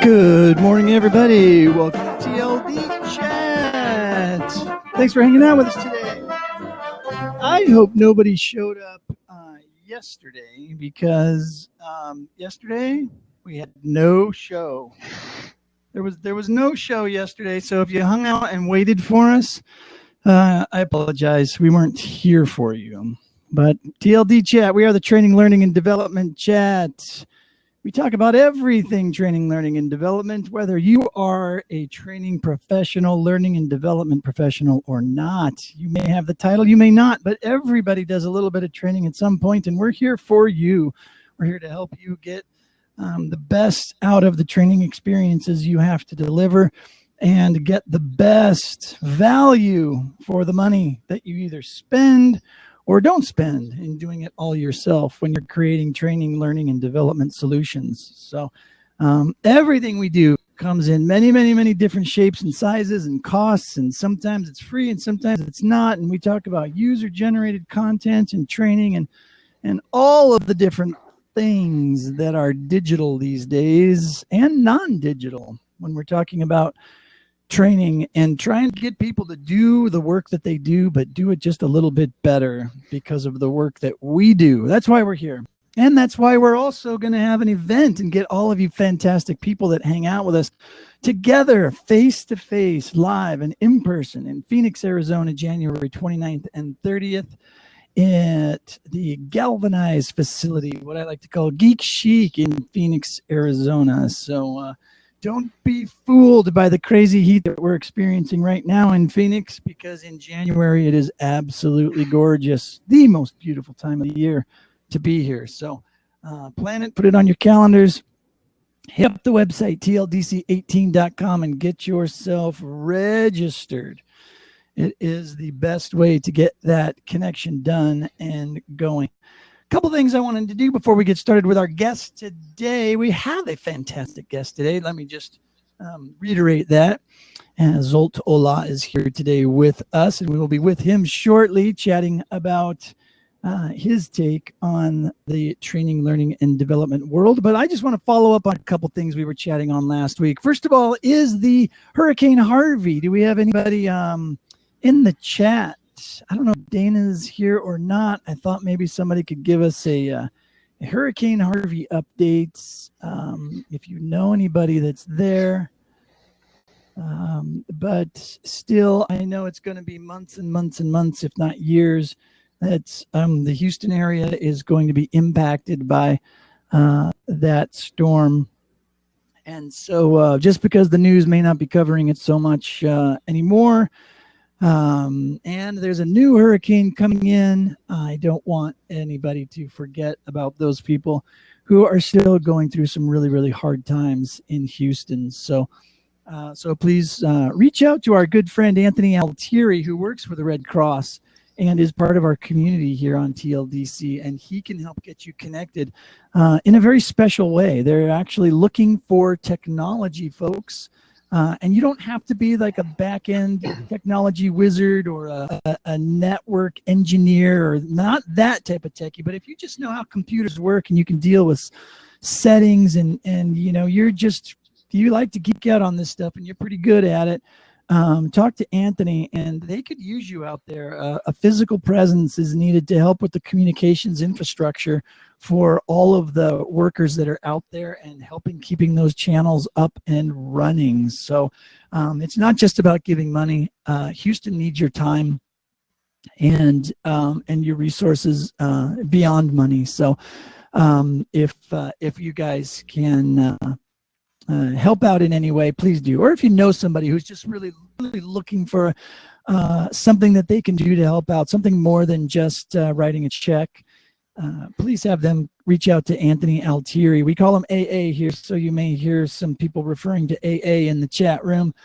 Good morning, everybody. Welcome to TLDChat. Thanks for hanging out with us today. I hope nobody showed up yesterday because yesterday we had no show. There was no show yesterday, so if you hung out and waited for us, I apologize. We weren't here for you. But TLDChat, we are the Training, Learning, and Development Chat. We talk about everything training, learning, and development, whether you are a training professional, learning and development professional or not. You may have the title, you may not, but everybody does a little bit of training at some point, and we're here for you. We're here to help you get the best out of the training experiences you have to deliver and get the best value for the money that you either spend or don't spend in doing it all yourself when you're creating training, learning, and development solutions. So everything we do comes in many, many, many different shapes and sizes and costs, and sometimes it's free and sometimes it's not. And we talk about user-generated content and training and all of the different things that are digital these days and non-digital when we're talking about training and trying to get people to do the work that they do, but do it just a little bit better because of the work that we do. That's why we're here. And that's why we're also going to have an event and get all of you fantastic people that hang out with us together, face-to-face, live and in person in Phoenix, Arizona, January 29th and 30th at the Galvanized facility, what I like to call Geek Chic in Phoenix, Arizona. So, don't be fooled by the crazy heat that we're experiencing right now in Phoenix, because in January it is absolutely gorgeous, the most beautiful time of the year to be here. So plan it, put it on your calendars, hit up the website tldc18.com and get yourself registered. It is the best way to get that connection done and going. Couple things I wanted to do before we get started with our guest today. We have a fantastic guest today. Let me just reiterate that. Zsolt Olah is here today with us, and we will be with him shortly chatting about his take on the training, learning, and development world. But I just want to follow up on a couple things we were chatting on last week. First of all, is the Hurricane Harvey. Do we have anybody in the chat? I don't know if Dana's here or not. I thought maybe somebody could give us a Hurricane Harvey update, if you know anybody that's there. But still, I know it's going to be months and months and months, if not years, that the Houston area is going to be impacted by that storm. And so just because the news may not be covering it so much anymore, and there's a new hurricane coming in, I don't want anybody to forget about those people who are still going through some really, really hard times in Houston. So please reach out to our good friend Anthony Altieri, who works for the Red Cross and is part of our community here on TLDC, and he can help get you connected in a very special way. They're actually looking for technology folks. And you don't have to be like a back-end technology wizard or a network engineer, or not that type of techie. But if you just know how computers work and you can deal with settings and you know, you like to geek out on this stuff and you're pretty good at it, talk to Anthony, and they could use you out there. A physical presence is needed to help with the communications infrastructure for all of the workers that are out there and helping keeping those channels up and running. So it's not just about giving money. Houston needs your time and your resources beyond money. So if you guys can help out in any way, please do. Or if you know somebody who's just really, really looking for something that they can do to help out, something more than just writing a check, please have them reach out to Anthony Altieri. We call him AA here, so you may hear some people referring to AA in the chat room.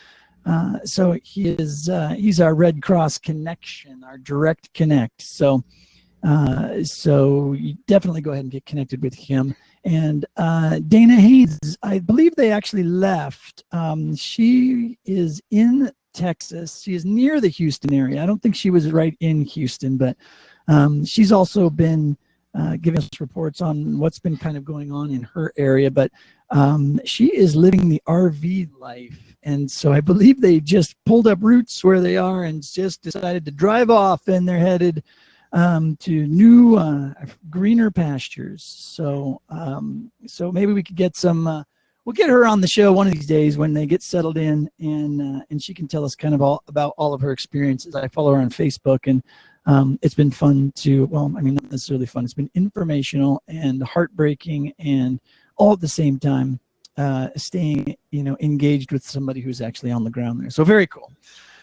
So he's our Red Cross connection, our direct connect. So you definitely go ahead and get connected with him. And Dana Haynes, I believe they actually left. She is in Texas. She is near the Houston area. I don't think she was right in Houston, but she's also been giving us reports on what's been kind of going on in her area. But she is living the RV life. And so I believe they just pulled up roots where they are and just decided to drive off, and they're headed to new greener pastures. So so maybe we could get some we'll get her on the show one of these days when they get settled in, and she can tell us kind of all about all of her experiences. I follow her on Facebook, and it's been fun to, well, I mean, not necessarily fun. It's been informational and heartbreaking, and all at the same time, staying, engaged with somebody who's actually on the ground there. So very cool.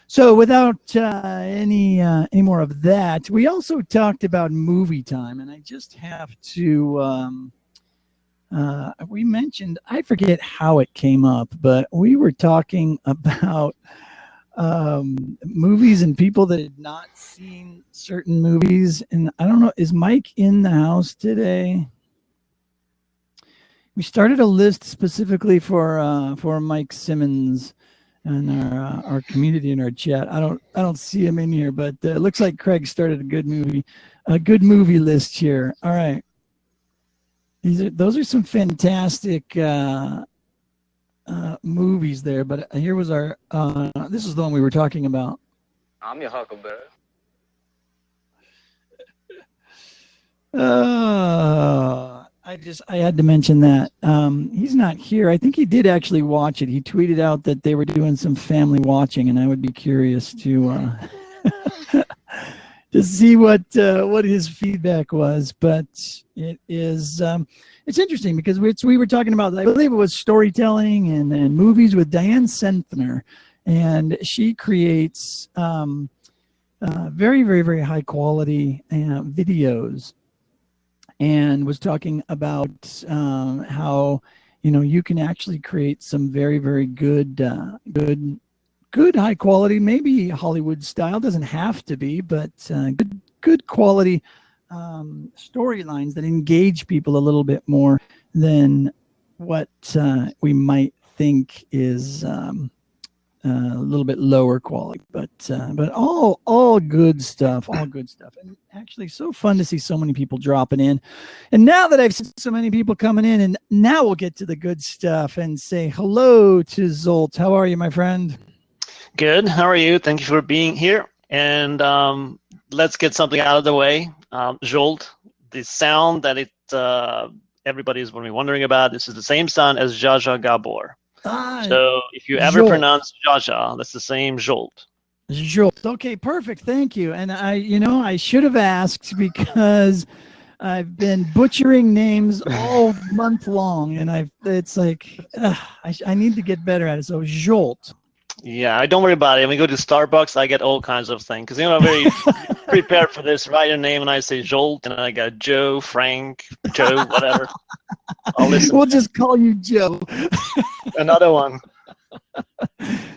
So without any more of that, we also talked about movie time, and I just have to. We mentioned, I forget how it came up, but we were talking about movies and people that had not seen certain movies. And I don't know, is Mike in the house today? We started a list specifically for Mike Simmons and our community in our chat. I don't see him in here, but it looks like Craig started a good movie list here. All right. Those are some fantastic movies there, but here was our this is the one we were talking about. I'm your Huckleberry. I had to mention that. He's not here. I think he did actually watch it. He tweeted out that they were doing some family watching, and I would be curious to to see what his feedback was. But it is it's interesting because we were talking about, I believe it was storytelling and movies with Diane Sentner, and she creates very, very, very high quality videos, and was talking about how you can actually create some very, very good high quality, maybe Hollywood style, doesn't have to be, but good quality storylines that engage people a little bit more than what we might think is a little bit lower quality, but all good stuff, and actually so fun to see so many people dropping in. And now that I've seen so many people coming in, and now we'll get to the good stuff and say hello to Zsolt. How are you, my friend? Good. How are you? Thank you for being here. And let's get something out of the way. Zsolt, the sound that everybody is going to be wondering about, this is the same sound as Jaja Gabor. So if you ever pronounce Jaja, that's the same Zsolt. Zsolt. Okay, perfect. Thank you. And I should have asked, because I've been butchering names all month long, and it's like I need to get better at it. So Zsolt. Yeah, don't worry about it. When we go to Starbucks, I get all kinds of things, because I'm very prepared for this. Write your name, and I say Zsolt, and I got Joe, Frank, Joe, whatever. I'll listen. We'll just call you Joe. Another one.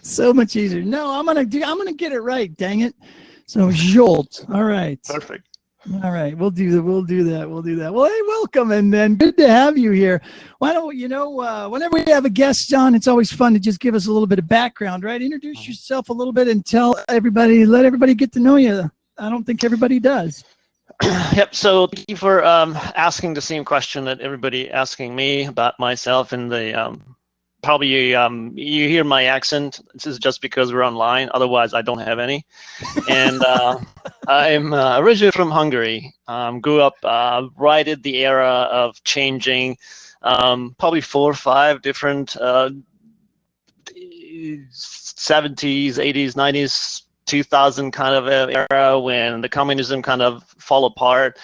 So much easier. No, I'm gonna get it right. Dang it. So Zsolt. All right. Perfect. All right, we'll do that. Well, hey, welcome, and then good to have you here. Why don't whenever we have a guest on, it's always fun to just give us a little bit of background, right? Introduce yourself a little bit and let everybody get to know you. I don't think everybody does. Yep. So thank you for asking the same question that everybody asking me about myself. And the probably you hear my accent. This is just because we're online. Otherwise, I don't have any. And I'm originally from Hungary. Grew up right at the era of changing, probably 4 or 5 different 70s, 80s, 90s, 2000 kind of era when the communism kind of fall apart,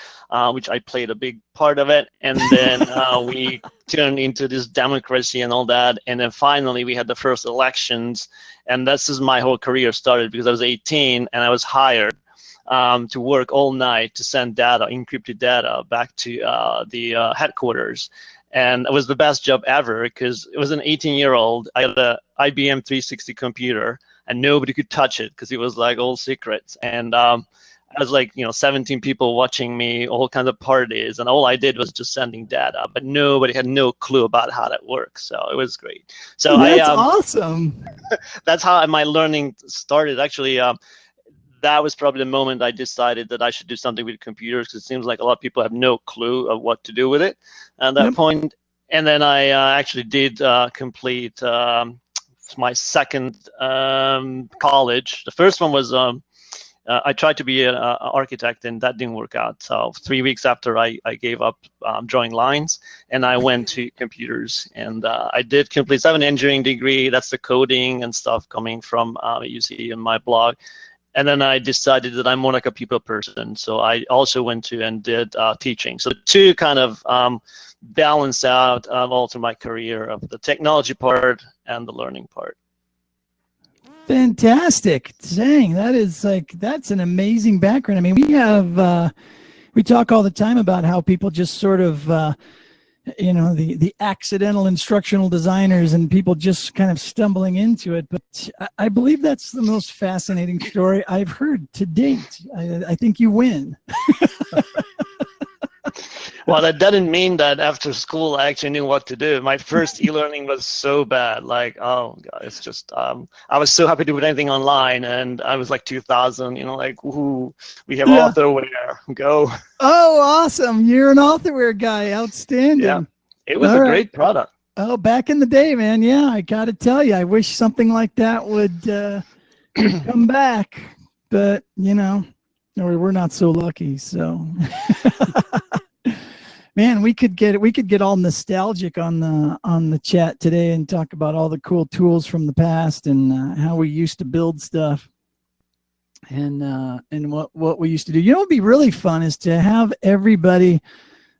which I played a big part of it. And then we turned into this democracy and all that. And then finally we had the first elections. And this is my whole career started, because I was 18 and I was hired to work all night to send data, encrypted data, back to the headquarters. And it was the best job ever, because it was an 18-year-old. I had an IBM 360 computer, and nobody could touch it because it was like all secrets. And I was like, 17 people watching me, all kinds of parties, and all I did was just sending data, but nobody had no clue about how that works. So it was great. So that's awesome. That's how my learning started. Actually, that was probably the moment I decided that I should do something with computers, because it seems like a lot of people have no clue of what to do with it at that point. And then I actually did complete my second college. The first one was I tried to be an architect, and that didn't work out. So 3 weeks after I gave up drawing lines, and I went to computers, and I did complete. So I have an engineering degree. That's the coding and stuff coming from you see in my blog. And then I decided that I'm more like a people person. So I also went to and did teaching. So the two kind of balance out all through my career of the technology part and the learning part. Fantastic. Dang, that's an amazing background. I mean, we talk all the time about how people just sort of, the accidental instructional designers and people just kind of stumbling into it. But I believe that's the most fascinating story I've heard to date. I think you win. Well, that doesn't mean that after school I actually knew what to do. My first e-learning was so bad. Like, oh God, it's just, I was so happy to do anything online, and I was like 2000, like, woohoo, we have authorware, go. Oh, awesome. You're an authorware guy. Outstanding. Yeah, it was a great product. Oh, back in the day, man. Yeah, I got to tell you, I wish something like that would come back, but, we're not so lucky, so. Man, we could get all nostalgic on the chat today and talk about all the cool tools from the past and how we used to build stuff and what we used to do. What would be really fun is to have everybody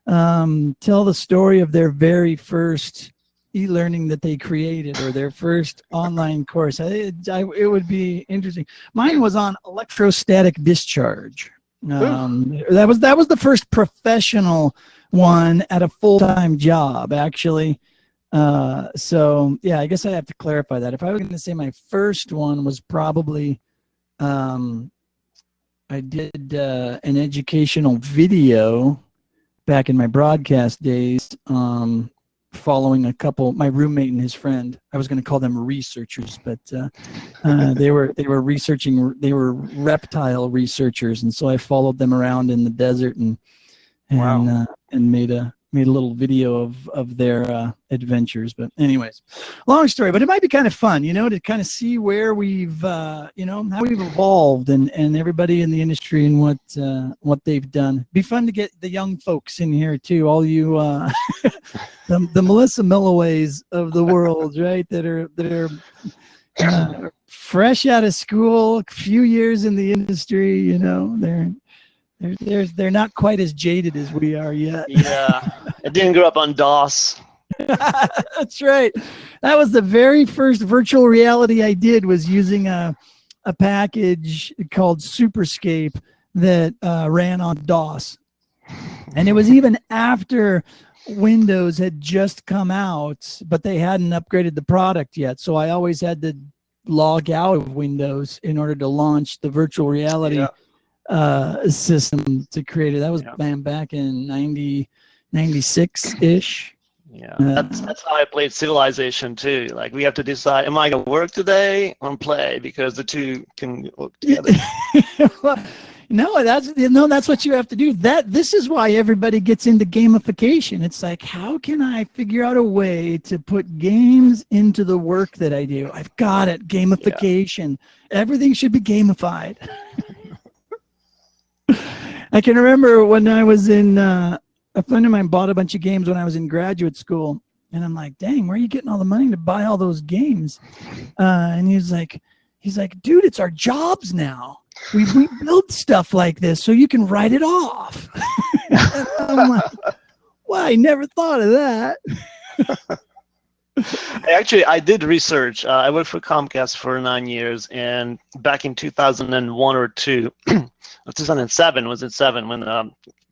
tell the story of their very first e-learning that they created or their first online course. It would be interesting. Mine was on electrostatic discharge. That was the first professional one at a full-time job, actually. So yeah, I guess I have to clarify that. If I was going to say my first one was probably, I did an educational video back in my broadcast days, following my roommate and his friend. I was going to call them researchers, but they were researching. They were reptile researchers, and so I followed them around in the desert and made a little video of their adventures. But anyways, long story, but it might be kind of fun, to kind of see where we've, how we've evolved and everybody in the industry and what they've done. Be fun to get the young folks in here too, all you, the Melissa Milliways of the world, right? That are fresh out of school, a few years in the industry, they're not quite as jaded as we are yet. Yeah, I didn't grow up on DOS. That's right. That was the very first virtual reality I did, was using a package called Superscape that ran on DOS. And it was even after Windows had just come out, but they hadn't upgraded the product yet. So I always had to log out of Windows in order to launch the virtual reality system to create it. That was back in 96-ish. Yeah, that's how I played Civilization too. Like, we have to decide, am I going to work today or play, because the two can work together. No, that's what you have to do. This is why everybody gets into gamification. It's like, how can I figure out a way to put games into the work that I do? I've got it. Gamification. Yeah. Everything should be gamified. I can remember when I was in, a friend of mine bought a bunch of games when I was in graduate school, and I'm like, dang, where are you getting all the money to buy all those games? And he's like, dude, it's our jobs now. We build stuff like this so you can write it off. And I'm like, well, I never thought of that. Actually, I did research. I worked for Comcast for 9 years, and back in 2001 or 2, 2007 was it 7 when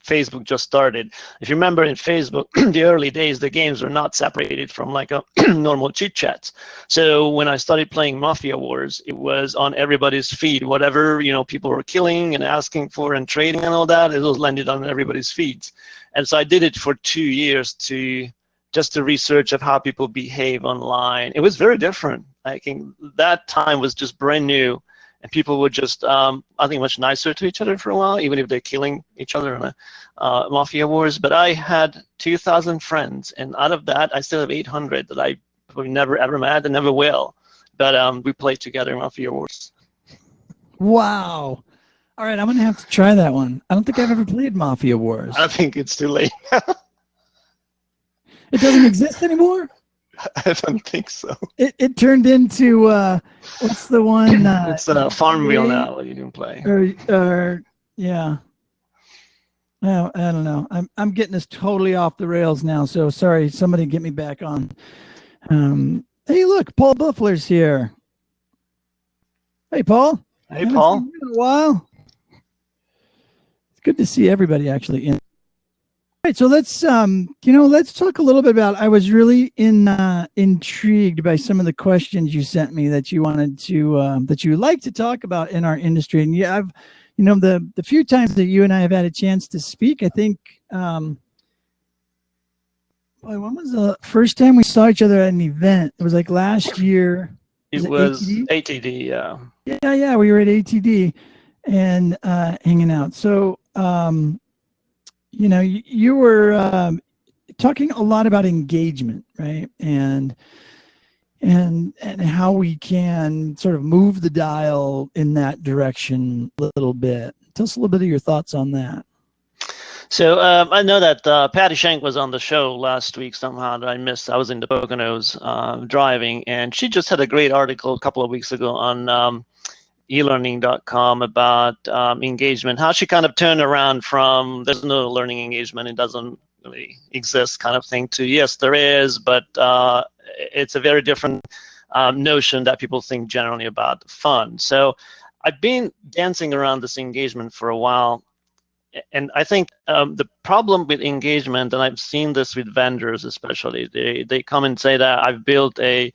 Facebook just started. If you remember, in Facebook, the early days, the games were not separated from like a normal chit chats. So when I started playing Mafia Wars, it was on everybody's feed. Whatever people were killing and asking for and trading and all that, it was landed on everybody's feeds. And so I did it for 2 years just the research of how people behave online. It was very different. I think that time was just brand new, and people were just, I think, much nicer to each other for a while, even if they're killing each other in mafia wars. But I had 2,000 friends, and out of that, I still have 800 that I probably never ever met and never will. But we played together in mafia wars. Wow. All right, I'm going to have to try that one. I don't think I've ever played Mafia Wars. I think it's too late. It doesn't exist anymore? I don't think so. It turned into, what's the one? It's Farmville now that you can play. Yeah. No, I don't know. I'm getting this totally off the rails now, so sorry. Somebody get me back on. Hey, look, Paul Buffler's here. Hey, Paul. Hey, Paul. Haven't seen you in a while. It's good to see everybody actually in. All right, so let's let's talk a little bit about. I was really intrigued by some of the questions you sent me that you wanted to that you like to talk about in our industry. And yeah, I've the few times that you and I have had a chance to speak, I think when was the first time we saw each other at an event? It was like last year. It was ATD, yeah. Yeah, we were at ATD and hanging out. So, you were talking a lot about engagement, right? And how we can sort of move the dial in that direction a little bit. Tell us a little bit of your thoughts on that. So I know that Patty Shank was on the show last week somehow that I missed. I was in the Poconos driving, and she just had a great article a couple of weeks ago on elearning.com about engagement, how she kind of turned around from there's no learning engagement, it doesn't really exist kind of thing, to yes, there is, but it's a very different notion that people think generally about fun. So I've been dancing around this engagement for a while. And I think the problem with engagement, and I've seen this with vendors especially, they come and say that I've built a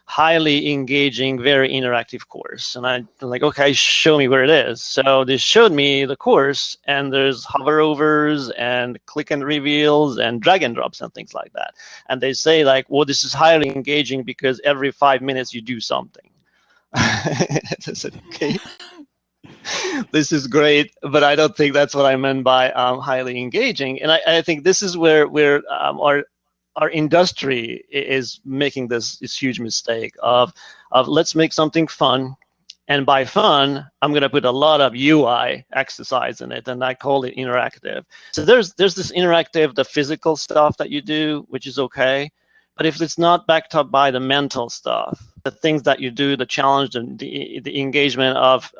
highly engaging, very interactive course. And I'm like, okay, show me where it is. So they showed me the course, and there's hoverovers and click and reveals and drag and drops and things like that. And they say like, well, this is highly engaging because every 5 minutes you do something. I said, okay. This is great, but I don't think that's what I meant by highly engaging. And I think this is where our industry is making this huge mistake of let's make something fun, and by fun, I'm going to put a lot of UI exercise in it, and I call it interactive. So there's this interactive, the physical stuff that you do, which is okay, but if it's not backed up by the mental stuff, the things that you do, the challenge, and the engagement of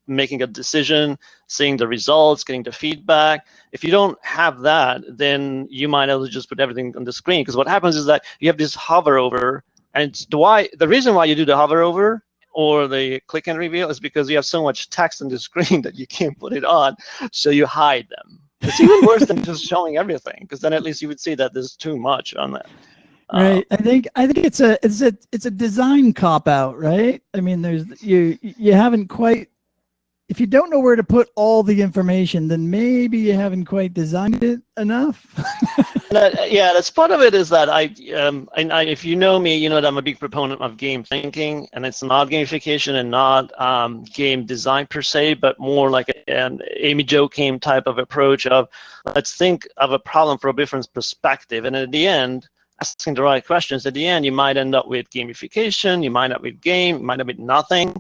making a decision, seeing the results, getting the feedback. If you don't have that, then you might as well just put everything on the screen. Because what happens is that you have this hover over, and the reason why you do the hover over or the click and reveal is because you have so much text on the screen that you can't put it on, so you hide them. It's even worse than just showing everything, because then at least you would see that there's too much on that. Right. I think it's a design cop out, right? I mean, you haven't quite. If you don't know where to put all the information, then maybe you haven't quite designed it enough. Yeah, that's part of it. Is that if you know me, you know that I'm a big proponent of game thinking, and it's not gamification and not game design per se, but more like an Amy Jo Kim type of approach of let's think of a problem from a different perspective, and at the end, asking the right questions, at the end, you might end up with gamification, you might end up with game, you might end up with nothing,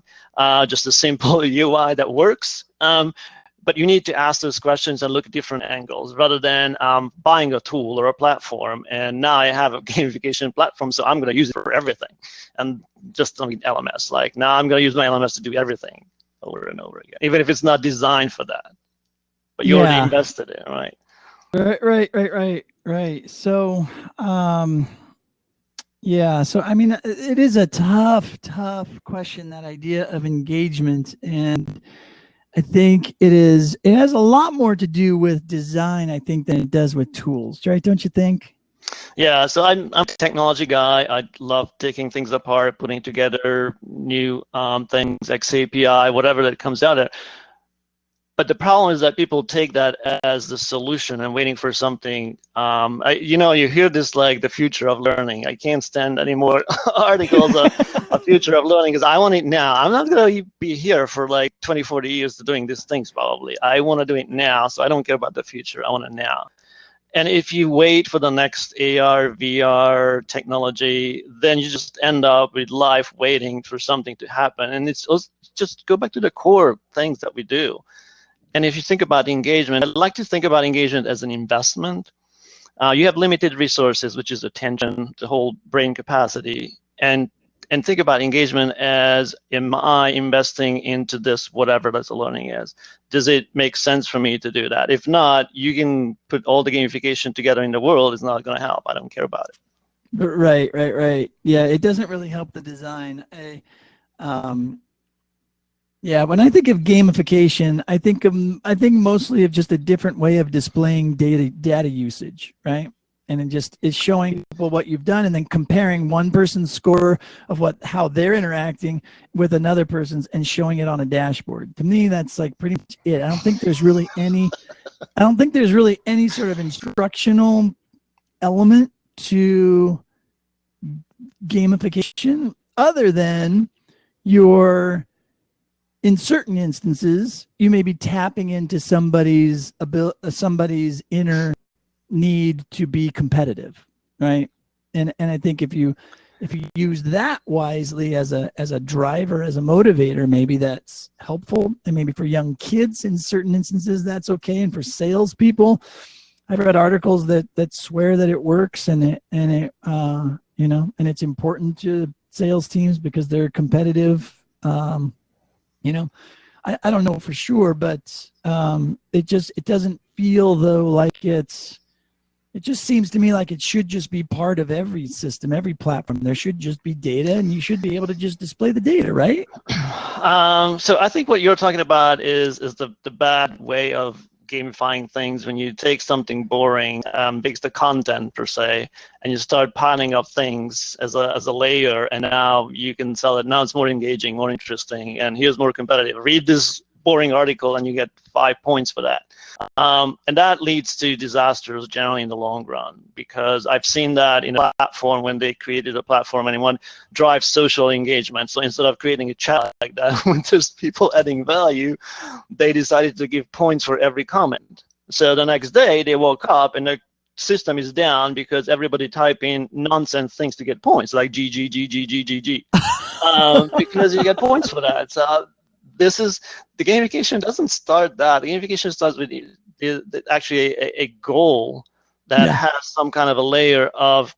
just a simple UI that works. But you need to ask those questions and look at different angles rather than buying a tool or a platform. And now I have a gamification platform, so I'm going to use it for everything. And just on LMS, like now I'm going to use my LMS to do everything over and over again, even if it's not designed for that. But you already invested in it, right? Right. So, yeah. So, I mean, it is a tough question, that idea of engagement. And I think it has a lot more to do with design, I think, than it does with tools, right? Don't you think? Yeah, so I'm a technology guy. I love taking things apart, putting together new things, XAPI, whatever that comes out of. But the problem is that people take that as the solution and waiting for something. You hear this like the future of learning. I can't stand any more articles of future of learning is I want it now. I'm not going to be here for like 20, 40 years doing these things probably. I want to do it now, so I don't care about the future. I want it now. And if you wait for the next AR, VR technology, then you just end up with life waiting for something to happen. And it's just go back to the core things that we do. And if you think about engagement, I like to think about engagement as an investment. You have limited resources, which is attention, the whole brain capacity, and think about engagement as, am I investing into this, whatever this learning is? Does it make sense for me to do that? If not, you can put all the gamification together in the world. It's not going to help. I don't care about it. Right. Yeah, it doesn't really help the design. Yeah, when I think of gamification, I think mostly of just a different way of displaying data usage, right? And it just is showing people what you've done and then comparing one person's score of how they're interacting with another person's and showing it on a dashboard. To me, that's like pretty much it. I don't think there's really any sort of instructional element to gamification other than in certain instances, you may be tapping into somebody's inner need to be competitive, right? And I think if you use that wisely as a driver, as a motivator, maybe that's helpful. And maybe for young kids in certain instances, that's okay. And for salespeople, I've read articles that swear that it works and it's important to sales teams because they're competitive. I don't know for sure, but it doesn't feel though like it just seems to me like it should just be part of every system, every platform. There should just be data and you should be able to just display the data, right? So I think what you're talking about is the bad way of gamifying things when you take something boring, takes the content per se, and you start piling up things as a layer, and now you can sell it. Now it's more engaging, more interesting, and here's more competitive. Read this boring article and you get 5 points for that. And that leads to disasters generally in the long run, because I've seen that in a platform when they created a platform and they want to drive social engagement. So instead of creating a chat like that, when there's people adding value, they decided to give points for every comment. So the next day they woke up and the system is down because everybody type in nonsense things to get points, like GG, because you get points for that. So the gamification doesn't start that. The gamification starts with actually a goal that has some kind of a layer of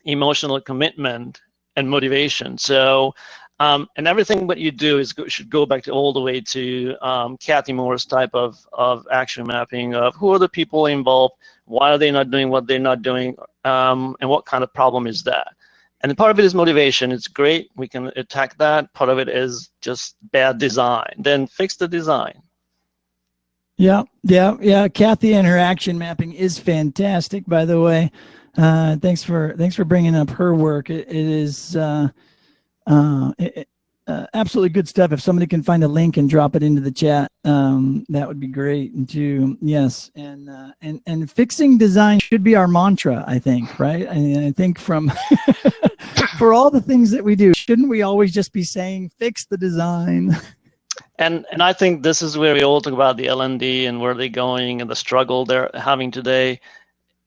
emotional commitment and motivation. So, and everything that you do should go back all the way to Kathy Moore's type of action mapping of who are the people involved, why are they not doing what they're not doing, and what kind of problem is that. And part of it is motivation. It's great. We can attack that. Part of it is just bad design. Then fix the design. Yeah. Kathy and her action mapping is fantastic, by the way. Thanks for bringing up her work. It is absolutely good stuff. If somebody can find a link and drop it into the chat, that would be great. And fixing design should be our mantra, I think, right? I think from for all the things that we do, shouldn't we always just be saying fix the design? And I think this is where we all talk about the L&D and where they're going and the struggle they're having today.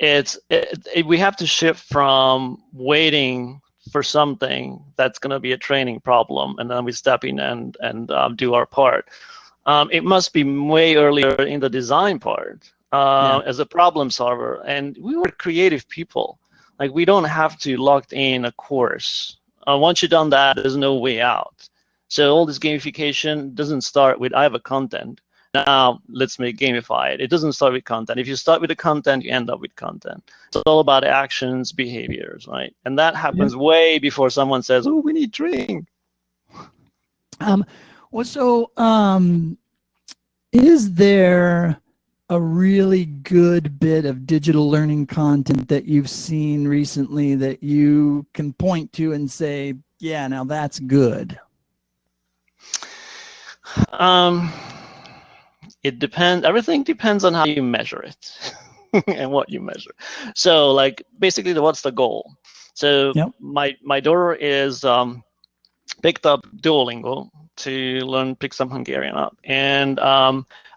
We have to shift from waiting for something that's going to be a training problem, and then we step in and do our part. It must be way earlier in the design part as a problem solver. And we were creative people. Like, we don't have to lock in a course. Once you've done that, there's no way out. So all this gamification doesn't start with, I have a content, now let's make gamified. It doesn't start with content. If you start with the content, you end up with content. It's all about actions, behaviors, right? And that happens way before someone says, oh, we need training. Is there a really good bit of digital learning content that you've seen recently that you can point to and say, yeah, now that's good? It depends. Everything depends on how you measure it and what you measure. So, like, basically, what's the goal? So my daughter is picked up Duolingo to pick some Hungarian up. And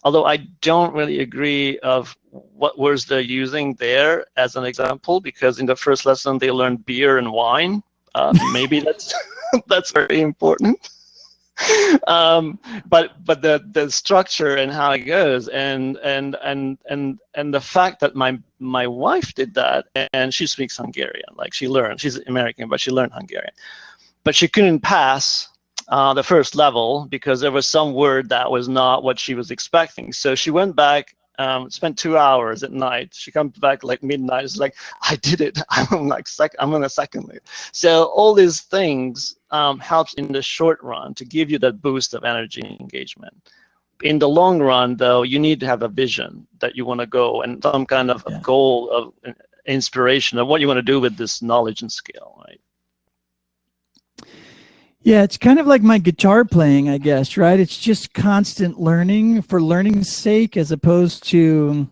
although I don't really agree of what words they're using there as an example, because in the first lesson they learned beer and wine. Maybe that's that's very important. But the structure and how it goes, and the fact that my wife did that, and she speaks Hungarian, like she's American, but she learned Hungarian, but she couldn't pass the first level because there was some word that was not what she was expecting. So she went back, spent 2 hours at night. She comes back like midnight. It's like, I did it. I'm on a second level. So all these things helps in the short run to give you that boost of energy and engagement. In the long run, though, you need to have a vision that you want to go and some kind of a goal of inspiration of what you want to do with this knowledge and skill, right? Yeah, it's kind of like my guitar playing, I guess, right? It's just constant learning for learning's sake, as opposed to,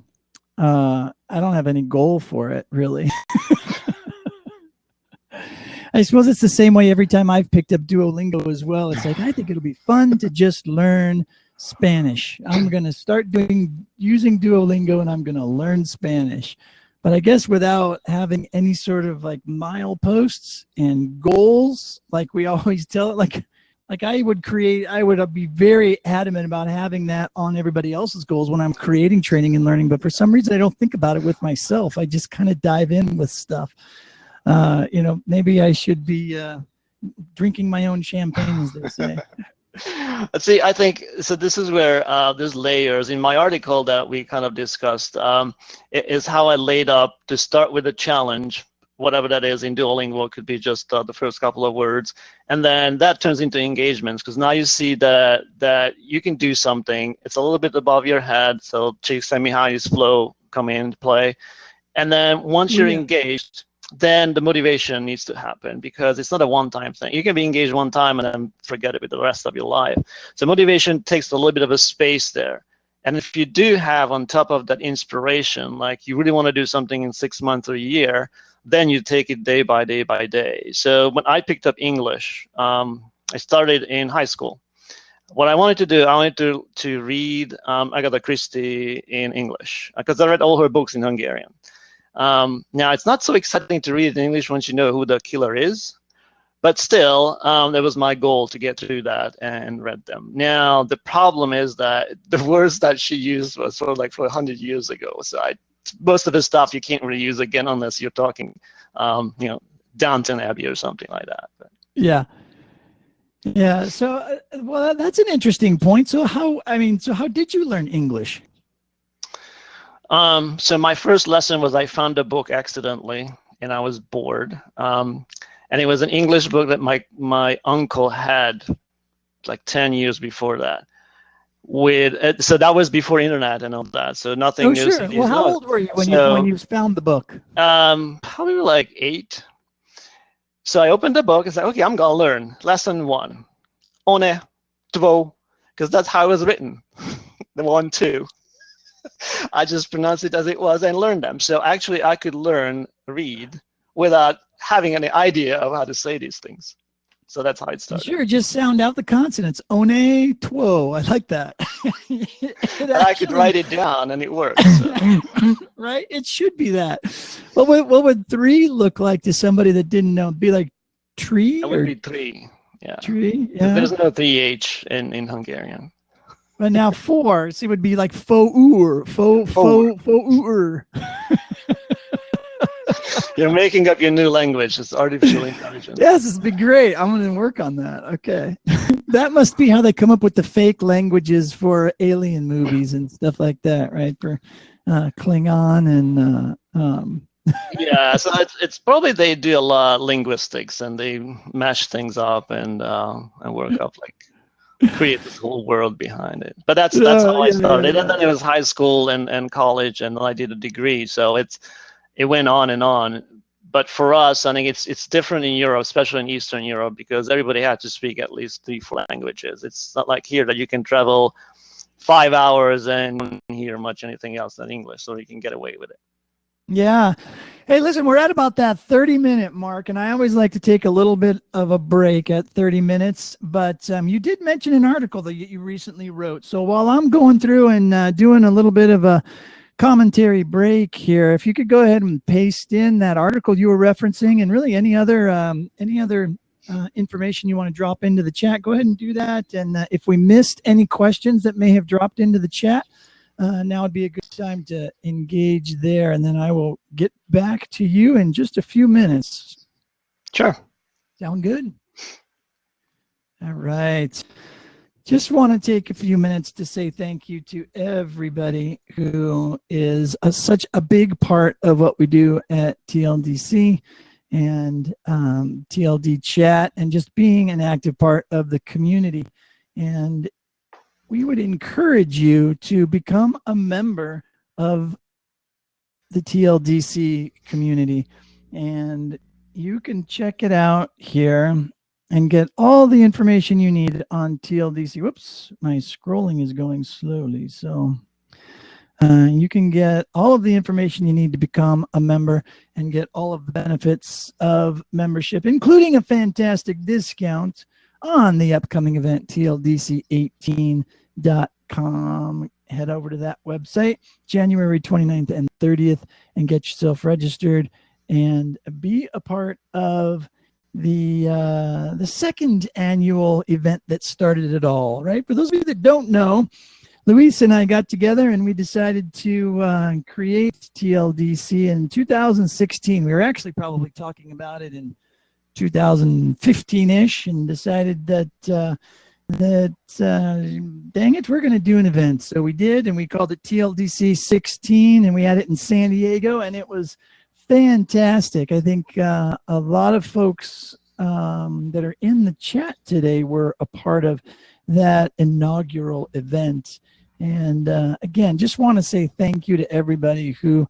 I don't have any goal for it, really. I suppose it's the same way every time I've picked up Duolingo as well. It's like, I think it'll be fun to just learn Spanish. I'm going to start using Duolingo and I'm going to learn Spanish. But I guess without having any sort of like mileposts and goals, like we always tell it, like I would be very adamant about having that on everybody else's goals when I'm creating training and learning. But for some reason, I don't think about it with myself. I just kind of dive in with stuff. You know, maybe I should be drinking my own champagne, as they say. See, I think, so this is where there's layers. In my article that we kind of discussed, is how I laid up to start with a challenge, whatever that is. In Duolingo, it could be just the first couple of words. And then that turns into engagements, because now you see that you can do something. It's a little bit above your head, so semi-highs flow come into play. And then once you're engaged, then the motivation needs to happen, because it's not a one-time thing. You can be engaged one time and then forget it with the rest of your life. So motivation takes a little bit of a space there. And if you do have on top of that inspiration, like you really want to do something in 6 months or a year, then you take it day by day by day. So when I picked up English, I started in high school. What I wanted to do, I wanted to read Agatha Christie in English, because I read all her books in Hungarian. Now, it's not so exciting to read in English once you know who the killer is, but still, that was my goal, to get through that and read them. Now, the problem is that the words that she used was sort of like for 100 years ago. So most of the stuff you can't really use again unless you're talking, you know, Downton Abbey or something like that. But. Yeah. Yeah. So, well, that's an interesting point. So how did you learn English? So my first lesson was I found a book accidentally, and I was bored. And it was an English book that my uncle had like 10 years before that. So that was before internet and all that. So nothing new. Sure. Well, how old were you when you found the book? Probably like 8. So I opened the book and said, okay, I'm gonna learn lesson 1, one, two, because that's how it was written. The 1, 2. I just pronounced it as it was and learned them. So actually, I could read without having any idea of how to say these things. So that's how it started. Sure, just sound out the consonants. One, two. I like that. I could write it down and it works. So. Right? It should be that. What would 3 look like to somebody that didn't know? It'd be like tree? It would be 3. Yeah. Tree? Yeah. There's no 3H in Hungarian. But now 4, so it would be like faux-ur. You're making up your new language. It's artificial intelligence. Yes, this would be great. I'm going to work on that. Okay. That must be how they come up with the fake languages for alien movies and stuff like that, right? For Klingon and... Yeah, so it's probably they do a lot of linguistics and they mash things up and work up like... create this whole world behind it. But that's how I started. And then it was high school and college, and then I did a degree. So it went on and on. But for us, I think it's different in Europe, especially in Eastern Europe, because everybody had to speak at least 3 languages. It's not like here that you can travel 5 hours and hear much anything else than English, so you can get away with it. Yeah. Hey, listen, we're at about that 30-minute mark, and I always like to take a little bit of a break at 30 minutes. But you did mention an article that you recently wrote. So while I'm going through and doing a little bit of a commentary break here, if you could go ahead and paste in that article you were referencing, and really any other information you want to drop into the chat, go ahead and do that. And if we missed any questions that may have dropped into the chat, now would be a good time to engage there, and then I will get back to you in just a few minutes. Sure. Sound good? All right. Just want to take a few minutes to say thank you to everybody who is such a big part of what we do at TLDC and TLDChat, and just being an active part of the community. And we would encourage you to become a member of the TLDC community. And you can check it out here and get all the information you need on TLDC. Whoops, my scrolling is going slowly. So you can get all of the information you need to become a member and get all of the benefits of membership, including a fantastic discount on the upcoming event, TLDC18.com. Head over to that website, January 29th and 30th, and get yourself registered and be a part of the second annual event that started it all, right? For those of you that don't know, Luis and I got together and we decided to create TLDC in 2016. We were actually probably talking about it in 2015-ish, and decided that dang it, we're going to do an event. So we did, and we called it TLDC 16, and we had it in San Diego, and it was fantastic. I think a lot of folks that are in the chat today were a part of that inaugural event. And again, just want to say thank you to everybody who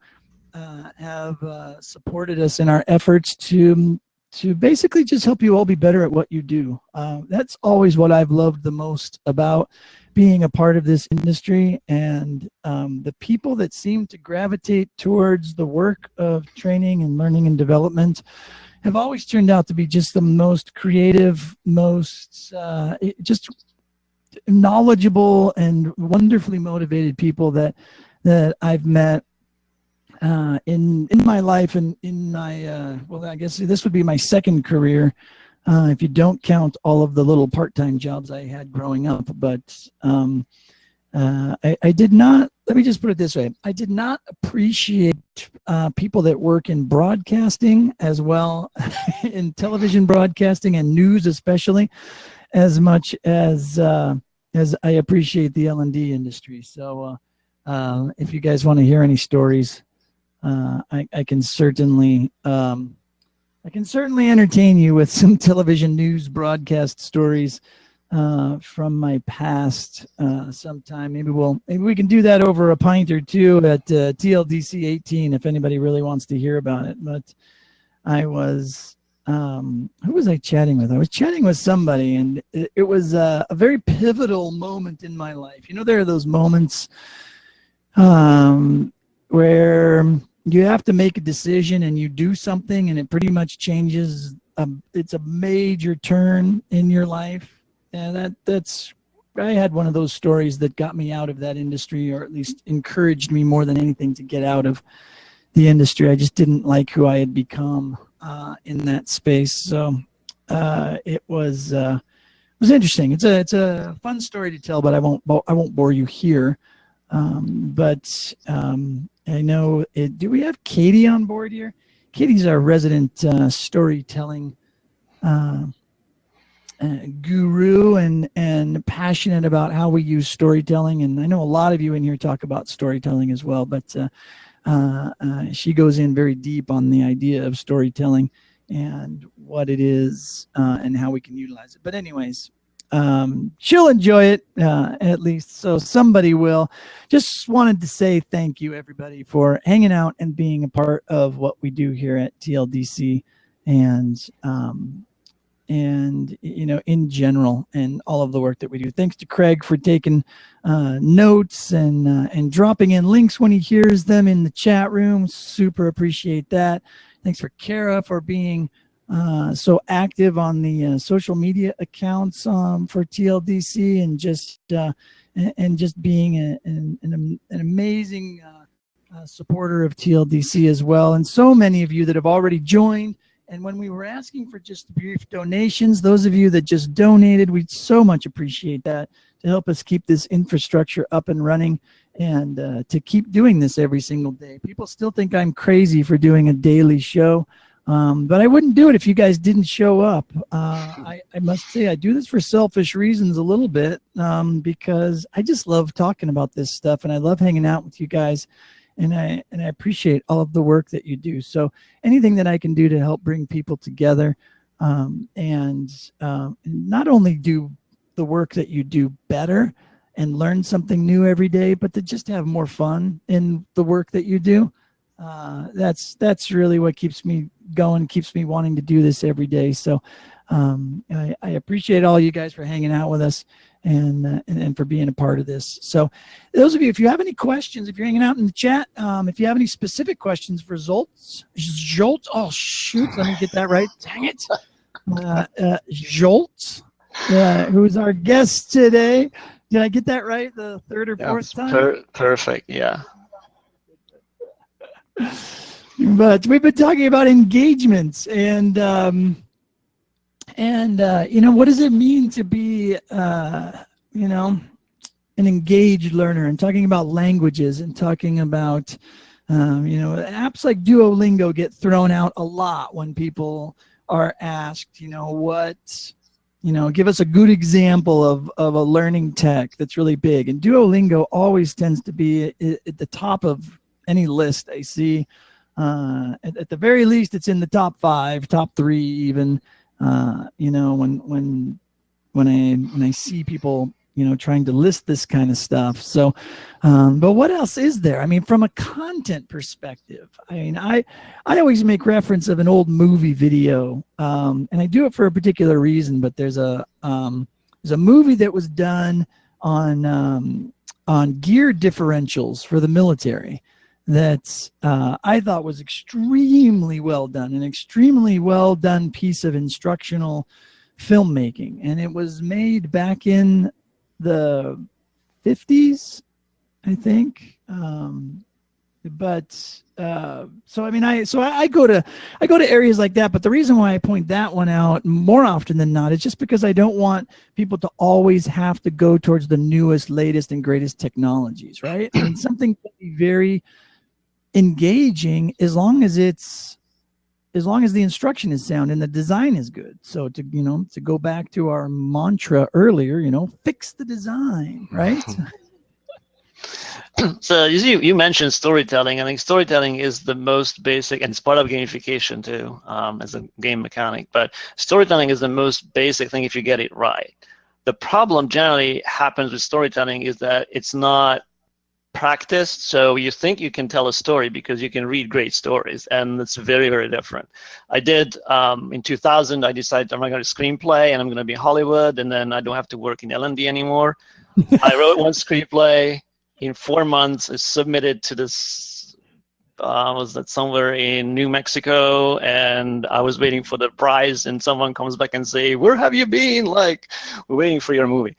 have supported us in our efforts to basically just help you all be better at what you do. That's always what I've loved the most about being a part of this industry, and the people that seem to gravitate towards the work of training and learning and development have always turned out to be just the most creative, most just knowledgeable and wonderfully motivated people that I've met in my life, and in my well, I guess this would be my second career if you don't count all of the little part-time jobs I had growing up. But I did not, let me just put it this way, I did not appreciate people that work in broadcasting as well, in television broadcasting and news especially, as much as I appreciate the L&D industry. So if you guys want to hear any stories, I can certainly entertain you with some television news broadcast stories from my past sometime. Maybe we can do that over a pint or two at TLDC 18 if anybody really wants to hear about it. But I was who was I chatting with? I was chatting with somebody, and it was a very pivotal moment in my life. You know, there are those moments where you have to make a decision and you do something and it pretty much changes. It's a major turn in your life. And I had one of those stories that got me out of that industry, or at least encouraged me more than anything to get out of the industry. I just didn't like who I had become in that space. So it was interesting. It's a fun story to tell, but I won't bore you here. I know do we have Katie on board here? Katie's our resident storytelling guru and passionate about how we use storytelling. And I know a lot of you in here talk about storytelling as well, but she goes in very deep on the idea of storytelling and what it is and how we can utilize it. But anyways, she'll enjoy it, at least, so somebody will. Just wanted to say thank you, everybody, for hanging out and being a part of what we do here at TLDC. And and in general, and all of the work that we do. Thanks to Craig for taking notes and dropping in links when he hears them in the chat room. Super appreciate that. Thanks for Kara for being so active on the social media accounts for TLDC, and just being an amazing supporter of TLDC as well. And so many of you that have already joined. And when we were asking for just brief donations, those of you that just donated, we so much appreciate that, to help us keep this infrastructure up and running, and to keep doing this every single day. People still think I'm crazy for doing a daily show, but I wouldn't do it if you guys didn't show up. I must say I do this for selfish reasons a little bit, because I just love talking about this stuff, and I love hanging out with you guys. And I appreciate all of the work that you do. So anything that I can do to help bring people together, and not only do the work that you do better and learn something new every day, but to just have more fun in the work that you do. That's really what keeps me going, keeps me wanting to do this every day. So I appreciate all you guys for hanging out with us, and for being a part of this. So those of you, if you have any questions, if you're hanging out in the chat, if you have any specific questions for Zsolt, oh shoot, let me get that right, dang it. Zsolt, who's our guest today. Did I get that right the third or fourth time? Perfect, yeah. But we've been talking about engagements, and what does it mean to be, an engaged learner, and talking about languages, and talking about, apps like Duolingo get thrown out a lot when people are asked, give us a good example of a learning tech that's really big. And Duolingo always tends to be at the top of any list I see. At the very least, it's in the top 5, top 3 even. When I see people, trying to list this kind of stuff. So, but what else is there? I mean, from a content perspective, I always make reference of an old movie video, and I do it for a particular reason. But there's a movie that was done on gear differentials for the military that I thought was extremely well done, an extremely well done piece of instructional filmmaking. And it was made back in the 50s, I think. So I go to areas like that. But the reason why I point that one out more often than not is just because I don't want people to always have to go towards the newest, latest, and greatest technologies, right? I mean, something can be very engaging as long as the instruction is sound and the design is good. So to go back to our mantra earlier, fix the design, right? So you mentioned storytelling. I think storytelling is the most basic, and it's part of gamification too, as a game mechanic. But storytelling is the most basic thing if you get it right. The problem generally happens with storytelling is that it's not practiced. So you think you can tell a story because you can read great stories, and it's very, very different. I did in 2000. I decided I'm going to screenplay, and I'm going to be in Hollywood, and then I don't have to work in L&D anymore. I wrote one screenplay in 4 months. I submitted to this. Was that somewhere in New Mexico, and I was waiting for the prize, and someone comes back and say, "Where have you been? Like, we're waiting for your movie."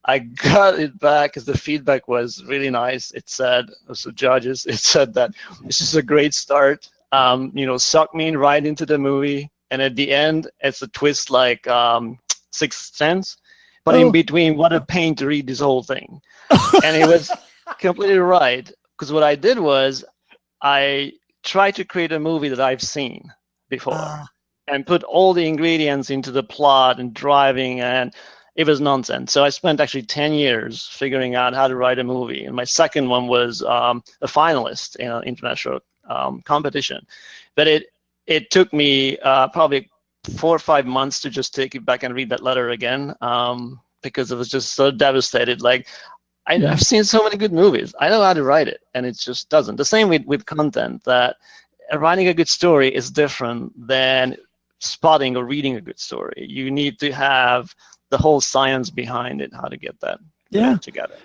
I got it back because the feedback was really nice. It said, so judges, it said that this is a great start. Suck me in right into the movie. And at the end, it's a twist like Sixth Sense. But in between, what a pain to read this whole thing. And it was completely right. Because what I did was I tried to create a movie that I've seen before and put all the ingredients into the plot and driving, and it was nonsense. So I spent actually 10 years figuring out how to write a movie. And my second one was a finalist in an international competition. But it took me probably 4 or 5 months to just take it back and read that letter again, because it was just so devastated. Like, I've seen so many good movies. I know how to write it, and it just doesn't. The same with content, that writing a good story is different than spotting or reading a good story. You need to have the whole science behind it, how to get that together.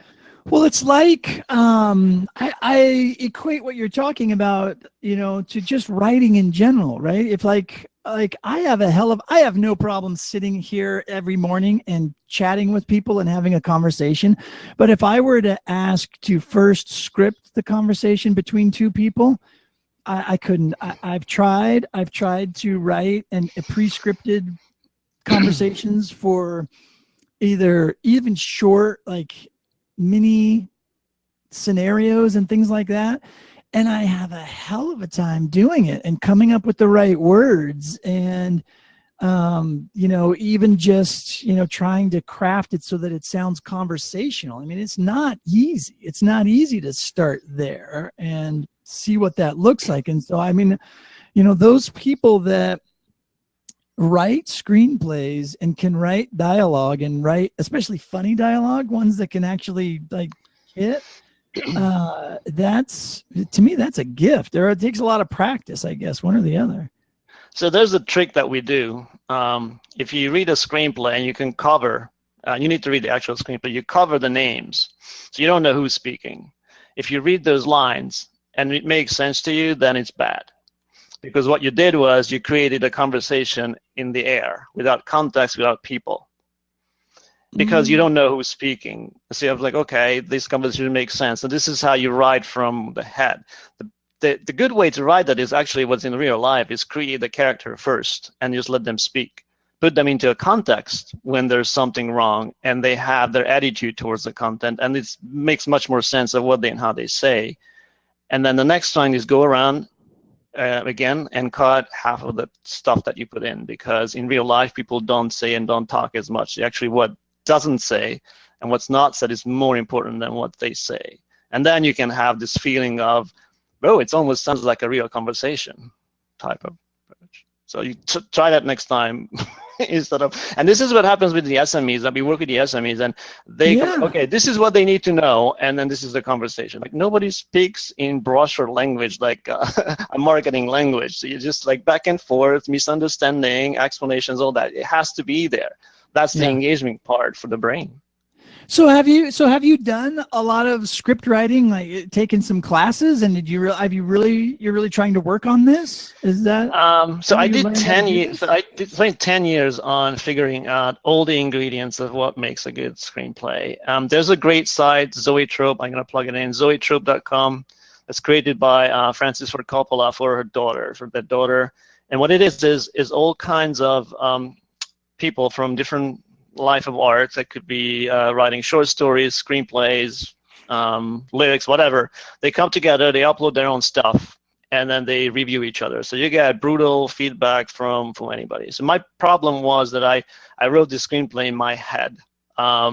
Well, it's like I equate what you're talking about, to just writing in general, right? If like I have no problem sitting here every morning and chatting with people and having a conversation. But if I were to ask to first script the conversation between two people, I couldn't. I've tried to write a pre-scripted conversations for either even short, like mini scenarios and things like that, and I have a hell of a time doing it and coming up with the right words, and even just trying to craft it so that it sounds conversational. I mean, it's not easy to start there and see what that looks like. And so I mean, those people that write screenplays and can write dialogue and write especially funny dialogue, ones that can actually like hit, that's, to me, that's a gift. It takes a lot of practice, I guess, one or the other. So there's a trick that we do. If you read a screenplay and you can cover, you need to read the actual screenplay, you cover the names, so you don't know who's speaking. If you read those lines and it makes sense to you, then it's bad. Because what you did was you created a conversation in the air without context, without people. Because you don't know who's speaking. So you're like, okay, this conversation makes sense. And this is how you write from the head. The good way to write that is actually what's in real life, is create the character first and just let them speak. Put them into a context when there's something wrong and they have their attitude towards the content, and it makes much more sense of what they and how they say. And then the next time is go around again and cut half of the stuff that you put in, because in real life people don't say and don't talk as much. Actually, what doesn't say and what's not said is more important than what they say. And then you can have this feeling of, oh, it almost sounds like a real conversation type of approach. So you try that next time instead of, and this is what happens with the SMEs, that we work with the SMEs and they come, okay, this is what they need to know, and then this is the conversation. Like, nobody speaks in brochure language, like a marketing language. So you just like back and forth, misunderstanding, explanations, all that. It has to be there. That's the engagement part for the brain. So have you done a lot of script writing, like taken some classes, and you're really trying to work on this? Is that so I did 10 years. So I spent 10 years on figuring out all the ingredients of what makes a good screenplay. There's a great site, Zoetrope. I'm going to plug it in, zoetrope.com. That's created by Francis Ford Coppola for their daughter. And what it is all kinds of people from different life of art that could be writing short stories, screenplays, lyrics, whatever. They come together, they upload their own stuff, and then they review each other. So you get brutal feedback from anybody. So my problem was that I wrote this screenplay in my head. I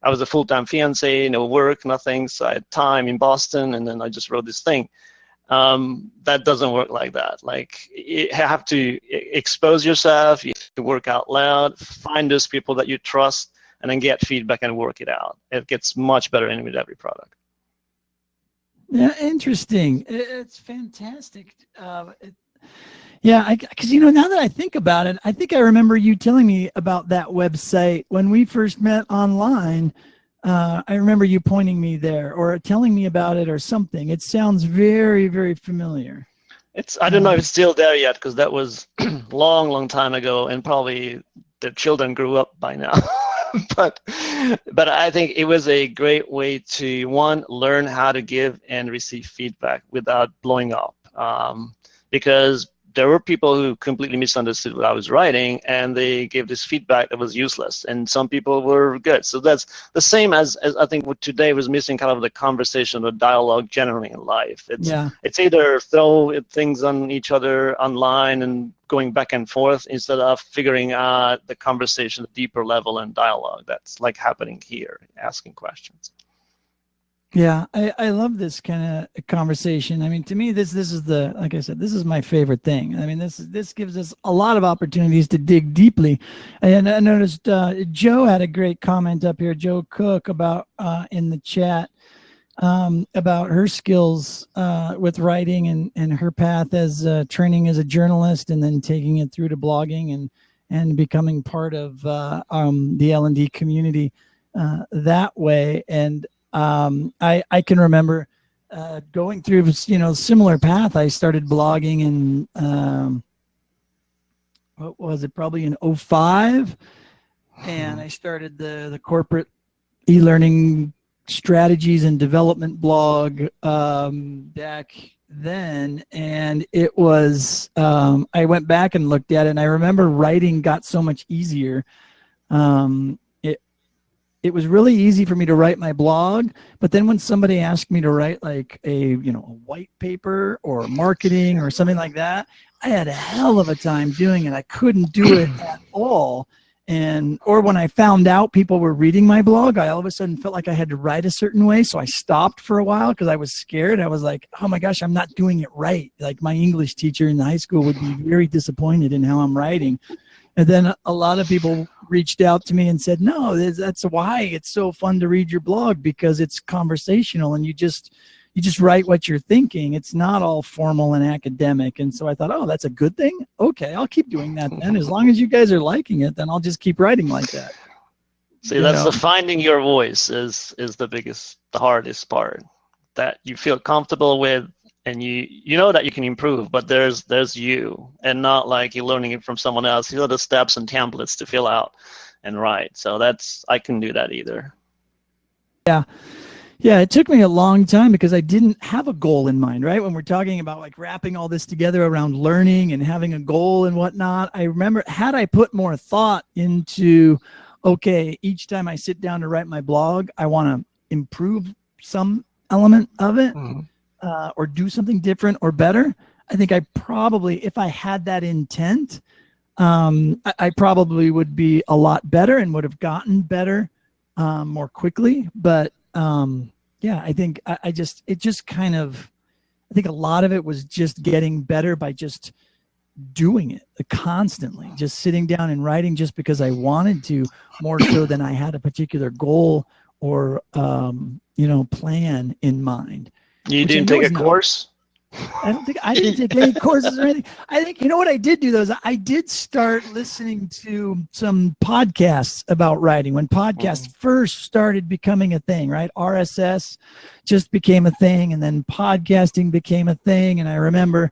was a full-time fiance, no work, nothing, so I had time in Boston, and then I just wrote this thing. That doesn't work like that. Like, you have to expose yourself, you have to work out loud, find those people that you trust, and then get feedback and work it out. It gets much better in with every product. Yeah, interesting. It's fantastic. Because now that I think about it, I think I remember you telling me about that website when we first met online. I remember you pointing me there or telling me about it or something. It sounds very, very familiar. I don't know if it's still there yet, because that was long time ago, and probably the children grew up by now. but I think it was a great way to, one, learn how to give and receive feedback without blowing up, because there were people who completely misunderstood what I was writing, and they gave this feedback that was useless, and some people were good. So that's the same as I think what today was missing, kind of the conversation or dialogue generally in life. It's either throw things on each other online and going back and forth, instead of figuring out the conversation, the deeper level and dialogue that's like happening here, asking questions. Yeah, I love this kind of conversation. I mean, to me, this is like I said, this is my favorite thing. I mean, this gives us a lot of opportunities to dig deeply. And I noticed Joe had a great comment up here, Joe Cook, about in the chat. about her skills with writing and her path as training as a journalist, and then taking it through to blogging and becoming part of the L&D community that way. And I can remember going through similar path. I started blogging in what was it, probably in 05, and I started the corporate e-learning strategies and development blog back then. And it was I went back and looked at it, and I remember writing got so much easier. It was really easy for me to write my blog, but then when somebody asked me to write like a white paper or marketing or something like that, I had a hell of a time doing it. I couldn't do it at all. Or when I found out people were reading my blog, I all of a sudden felt like I had to write a certain way. So I stopped for a while because I was scared. I was like, oh my gosh, I'm not doing it right. Like my English teacher in high school would be very disappointed in how I'm writing. And then a lot of people reached out to me and said, no, that's why it's so fun to read your blog, because it's conversational and you just write what you're thinking. It's not all formal and academic. And so I thought, oh, that's a good thing. Okay, I'll keep doing that then. As long as you guys are liking it, then I'll just keep writing like that. See, that's the finding your voice is the hardest part, that you feel comfortable with, and you know that you can improve, but there's you, and not like you're learning it from someone else. These are the steps and templates to fill out and write. So I couldn't do that either. Yeah, it took me a long time because I didn't have a goal in mind, right? When we're talking about like wrapping all this together around learning and having a goal and whatnot, I remember, had I put more thought into, okay, each time I sit down to write my blog, I want to improve some element of it, or do something different or better. I think I probably, if I had that intent, I probably would be a lot better and would have gotten better more quickly. But yeah, I think I think a lot of it was just getting better by just doing it constantly, just sitting down and writing just because I wanted to, more so than I had a particular goal or plan in mind. You didn't take a course? I didn't take any courses or anything. I think, what I did do though is I did start listening to some podcasts about writing when podcasts first started becoming a thing, right? RSS just became a thing, and then podcasting became a thing. And I remember,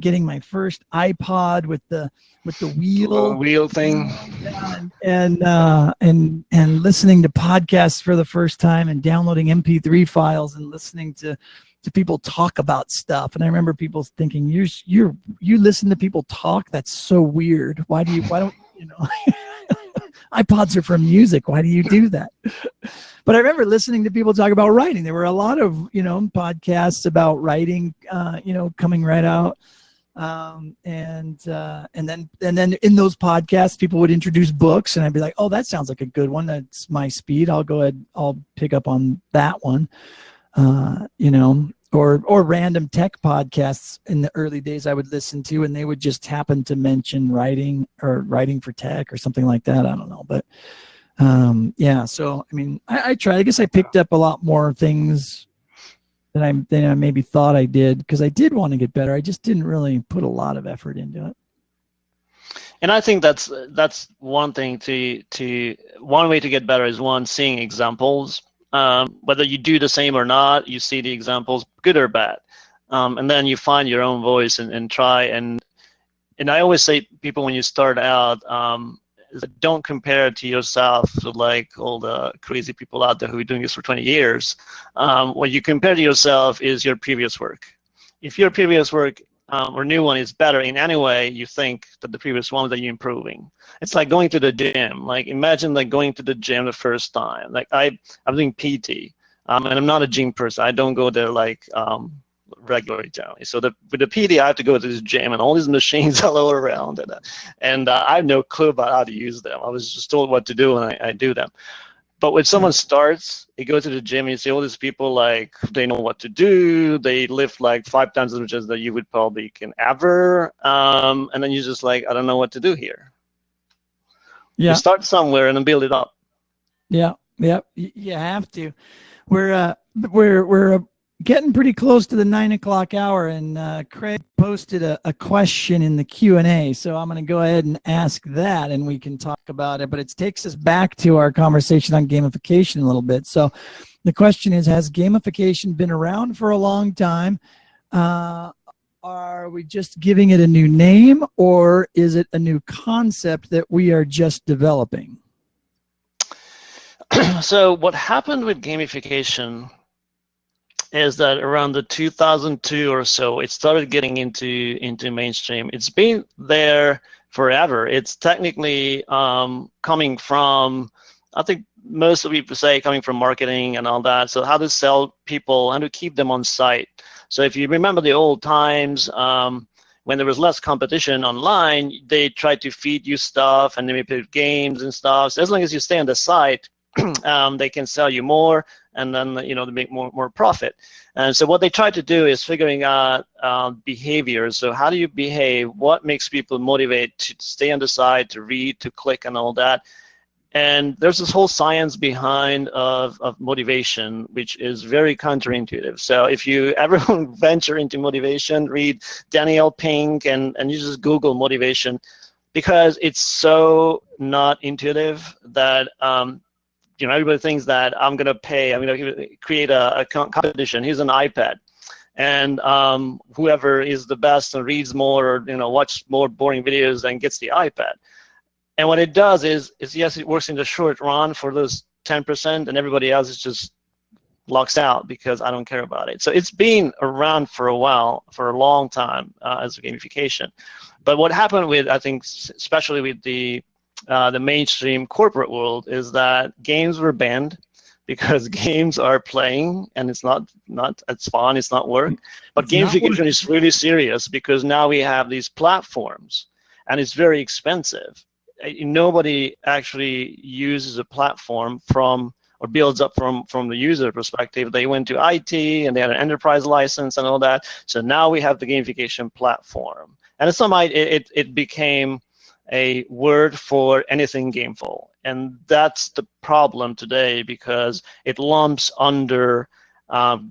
getting my first iPod with the wheel thing, and listening to podcasts for the first time, and downloading MP3 files and listening to people talk about stuff. And I remember people thinking, you listen to people talk? That's so weird. Why don't iPods are for music. Why do you do that? But I remember listening to people talk about writing. There were a lot of, podcasts about writing, coming right out. And then in those podcasts, people would introduce books, and I'd be like, oh, that sounds like a good one. That's my speed. I'll go ahead. I'll pick up on that one. Or random tech podcasts in the early days I would listen to, and they would just happen to mention writing or writing for tech or something like that. I don't know. But, yeah, so, I mean, I tried. I guess I picked up a lot more things than I maybe thought I did, because I did want to get better. I just didn't really put a lot of effort into it. And I think that's one thing one way to get better is seeing examples. Whether you do the same or not, you see the examples, good or bad, and then you find your own voice and try. And I always say, people, when you start out, don't compare it to yourself to like all the crazy people out there who are doing this for 20 years. What you compare to yourself is your previous work. If your previous work or new one is better in any way, you think that the previous one that you're improving. It's like going to the gym. Like, imagine like going to the gym the first time. Like I'm doing PT, and I'm not a gym person. I don't go there like regularly generally. So with the PT, I have to go to this gym and all these machines all over around, and I have no clue about how to use them. I was just told what to do, and I do them. But when someone starts, you go to the gym and you see all these people, like, they know what to do. They lift like 5 times as much as that you would probably can ever. And then you're just like, I don't know what to do here. Yeah. You start somewhere and then build it up. Yeah, you have to. We're getting pretty close to the 9 o'clock hour, and Craig posted a question in the Q&A, so I'm going to go ahead and ask that, and we can talk about it. But it takes us back to our conversation on gamification a little bit. So the question is, has gamification been around for a long time? Are we just giving it a new name, or is it a new concept that we are just developing? So what happened with gamification is that around the 2002 or so, it started getting into mainstream. It's been there forever. It's technically coming from, I think most of people say, coming from marketing and all that. So how to sell people, how to keep them on site. So if you remember the old times, when there was less competition online, they tried to feed you stuff and they put games and stuff. So as long as you stay on the site, they can sell you more, and then they make more profit. And so what they try to do is figuring out behaviors. So how do you behave? What makes people motivate to stay on the site, to read, to click, and all that? And there's this whole science behind of motivation, which is very counterintuitive. So if you ever venture into motivation, read Daniel Pink and you just Google motivation, because it's so not intuitive that everybody thinks that I'm going to create a competition. Here's an iPad. And whoever is the best and reads more, or watch more boring videos and gets the iPad. And what it does is yes, it works in the short run for those 10%, and everybody else is just locks out because I don't care about it. So it's been around for a while, for a long time, as a gamification. But what happened with, I think, especially with the mainstream corporate world, is that games were banned because games are playing and it's not it's fun, it's not work. But gamification is really serious because now we have these platforms and it's very expensive. Nobody actually uses a platform or builds up from the user perspective. They went to IT and they had an enterprise license and all that. So now we have the gamification platform. And it became a word for anything gameful. And that's the problem today, because it lumps under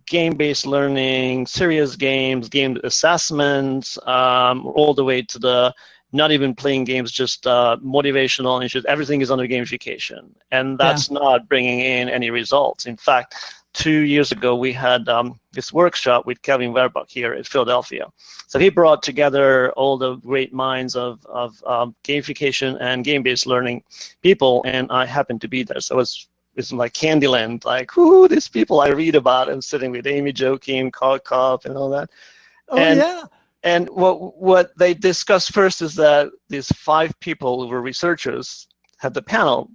game-based learning, serious games, game assessments, all the way to the not even playing games, just motivational issues. Everything is under gamification. And that's not bringing in any results. In fact, 2 years ago, we had this workshop with Kevin Verbuck here in Philadelphia. So he brought together all the great minds of gamification and game-based learning people, and I happened to be there. So it's like Candyland, like, who these people I read about, and sitting with Amy Joachim, Carl Kopp, and all that. And what they discussed first is that these 5 people who were researchers had the panel,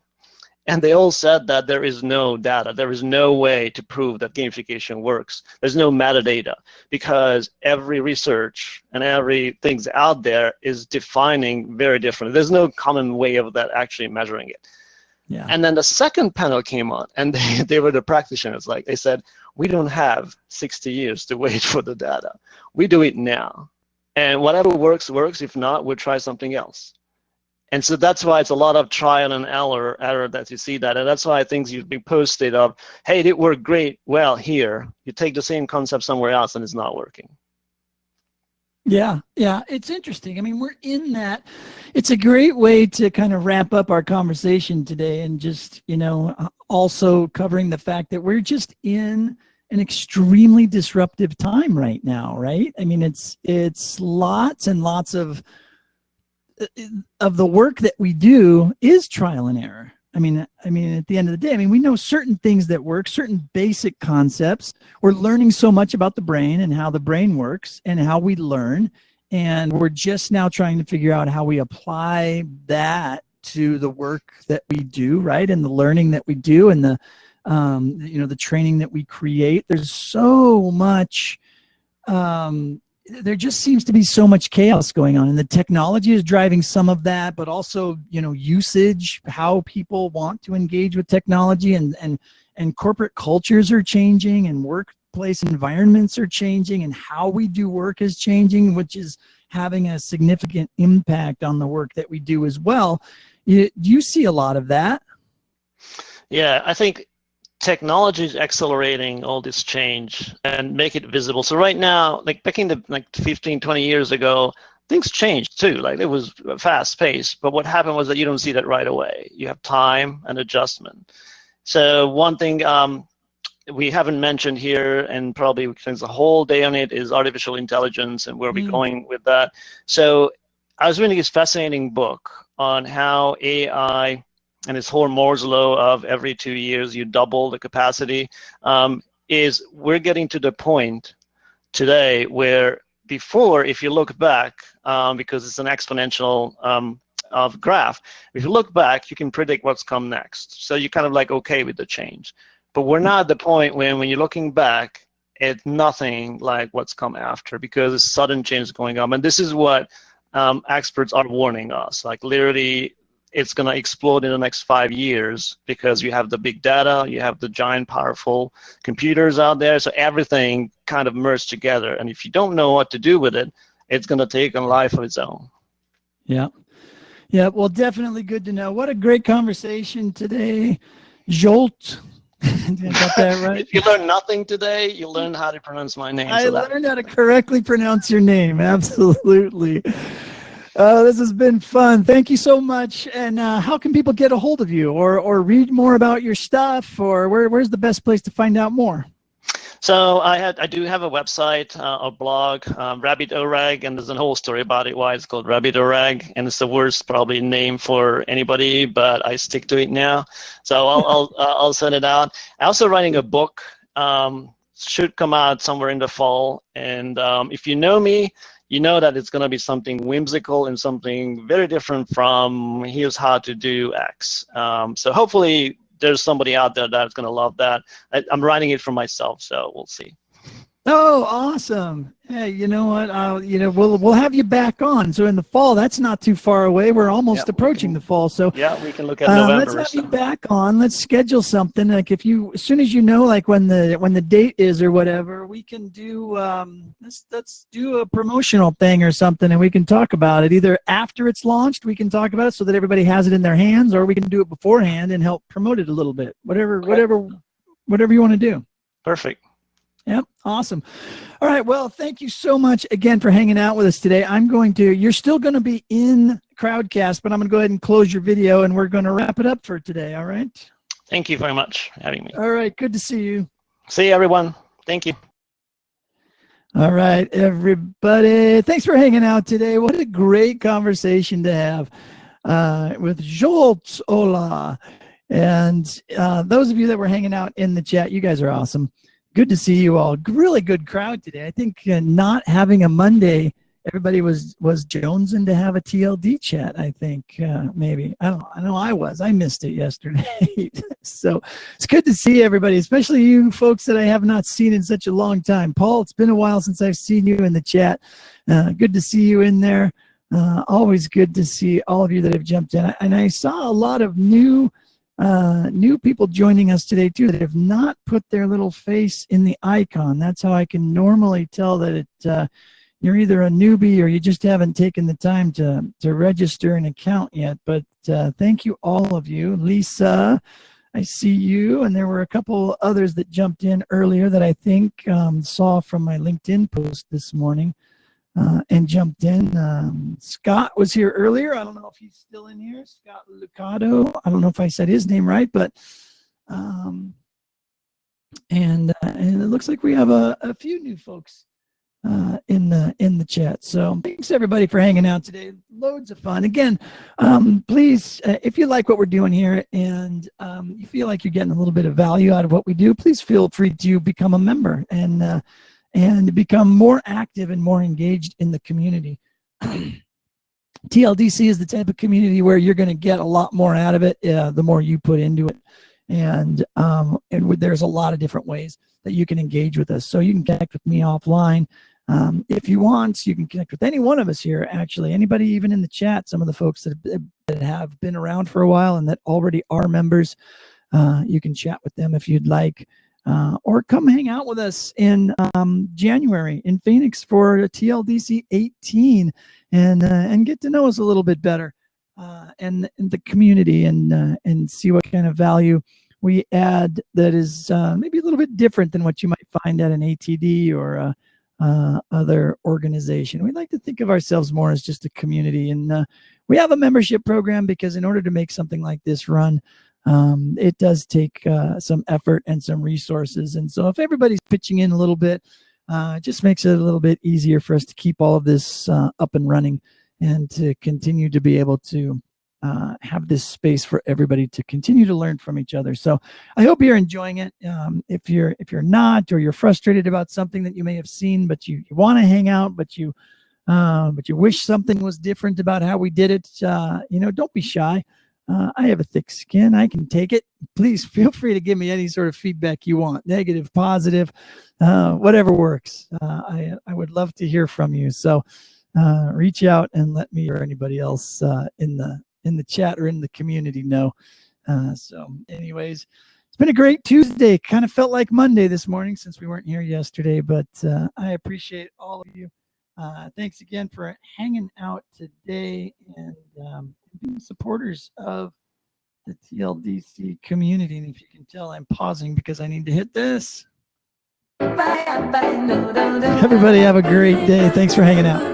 and they all said that there is no data. There is no way to prove that gamification works. There's no metadata, because every research and everything's out there is defining very differently. There's no common way of that actually measuring it. Yeah. And then the second panel came on, and they were the practitioners. Like they said, we don't have 60 years to wait for the data. We do it now. And whatever works, works. If not, we'll try something else. And so that's why it's a lot of trial and error that you see that. And that's why things you've been posted of, hey, it worked great. Well, here, you take the same concept somewhere else and it's not working. Yeah, it's interesting. I mean, we're in that. It's a great way to kind of wrap up our conversation today, and just, also covering the fact that we're just in an extremely disruptive time right now, right? I mean, it's lots and lots of the work that we do is trial and error. I mean, at the end of the day, we know certain things that work, certain basic concepts. We're learning so much about the brain and how the brain works and how we learn. And we're just now trying to figure out how we apply that to the work that we do, right? And the learning that we do, and the, the training that we create. There's so much, there just seems to be so much chaos going on, and the technology is driving some of that, but also, usage, how people want to engage with technology, and corporate cultures are changing, and workplace environments are changing, and how we do work is changing, which is having a significant impact on the work that we do as well. Do you see a lot of that? Yeah, I think technology is accelerating all this change and make it visible. So right now, like back in the 15, 20 years ago, things changed too. Like it was fast paced, but what happened was that you don't see that right away. You have time and adjustment. So one thing we haven't mentioned here, and probably we can spend a whole day on it, is artificial intelligence and where we're going with that. So I was reading this fascinating book on how AI and this whole Moore's law of every 2 years you double the capacity, is we're getting to the point today where before, if you look back, because it's an exponential of graph, if you look back, you can predict what's come next. So you're kind of like okay with the change. But we're not at the point when you're looking back, it's nothing like what's come after, because a sudden change is going on. And this is what experts are warning us. Like literally, it's going to explode in the next 5 years because you have the big data, you have the giant powerful computers out there, so everything kind of merged together. And if you don't know what to do with it, it's going to take a life of its own. Yeah. Yeah, well, definitely good to know. What a great conversation today, Zsolt. Did I got that right? If you learn nothing today, you learn how to pronounce my name. I learned how to correctly pronounce your name. Absolutely. This has been fun. Thank you so much. And how can people get a hold of you or read more about your stuff, or where's the best place to find out more? So I do have a website, a blog, Rabbit Orag, and there's a whole story about it, why it's called Rabbit Orag, and it's the worst probably name for anybody, but I stick to it now. So I'll send it out. I'm also writing a book, should come out somewhere in the fall, and if you know me, you know that it's going to be something whimsical and something very different from here's how to do X. So hopefully there's somebody out there that's going to love that. I'm writing it for myself, so we'll see. Oh, awesome. Hey, you know what? We'll have you back on. So in the fall, that's not too far away. We're almost approaching the fall. So yeah, we can look at November. Let's have you back on. Let's schedule something. Like if you, as soon as you know, like when the date is or whatever, we can do let's do a promotional thing or something, and we can talk about it. Either after it's launched, we can talk about it so that everybody has it in their hands, or we can do it beforehand and help promote it a little bit. Whatever you want to do. Perfect. Yep. Awesome. All right. Well, thank you so much again for hanging out with us today. You're still going to be in Crowdcast, but I'm going to go ahead and close your video and we're going to wrap it up for today. All right. Thank you very much for having me. All right. Good to see you. See you, everyone. Thank you. All right, everybody. Thanks for hanging out today. What a great conversation to have with Zsolt Olah. And those of you that were hanging out in the chat, you guys are awesome. Good to see you all. Really good crowd today. I think not having a Monday, everybody was jonesing to have a TLD chat, I think, maybe. I don't know. I know I was. I missed it yesterday. So it's good to see everybody, especially you folks that I have not seen in such a long time. Paul, it's been a while since I've seen you in the chat. Good to see you in there. Always good to see all of you that have jumped in. And I saw a lot of new people joining us today too that have not put their little face in the icon. That's how I can normally tell that you're either a newbie or you just haven't taken the time to register an account yet. But thank you, all of you. Lisa, I see you, and there were a couple others that jumped in earlier that I think saw from my LinkedIn post this morning and jumped in. Scott was here earlier. I don't know if he's still in here. Scott Lucado. I don't know if I said his name right, but and it looks like we have a few new folks in the chat. So thanks everybody for hanging out today. Loads of fun. Again, please, if you like what we're doing here and you feel like you're getting a little bit of value out of what we do, please feel free to become a member and become more active and more engaged in the community. TLDC is the type of community where you're going to get a lot more out of it the more you put into it. And there's a lot of different ways that you can engage with us. So you can connect with me offline. If you want, you can connect with any one of us here, actually. Anybody even in the chat, some of the folks that have been around for a while and that already are members, you can chat with them if you'd like. Or come hang out with us in January in Phoenix for TLDC 18 and get to know us a little bit better and the community and see what kind of value we add that is maybe a little bit different than what you might find at an ATD or other organization. We like to think of ourselves more as just a community, and we have a membership program because in order to make something like this run, it does take some effort and some resources. And so if everybody's pitching in a little bit, it just makes it a little bit easier for us to keep all of this up and running and to continue to be able to have this space for everybody to continue to learn from each other. So I hope you're enjoying it. If you're not, or you're frustrated about something that you may have seen, but you want to hang out, but you wish something was different about how we did it, don't be shy. I have a thick skin. I can take it. Please feel free to give me any sort of feedback you want, negative, positive, whatever works. I would love to hear from you. So reach out and let me or anybody else in the chat or in the community know. So anyways, it's been a great Tuesday. Kind of felt like Monday this morning since we weren't here yesterday, but I appreciate all of you. Thanks again for hanging out today and being supporters of the TLDC community. And if you can tell, I'm pausing because I need to hit this. Everybody have a great day. Thanks for hanging out.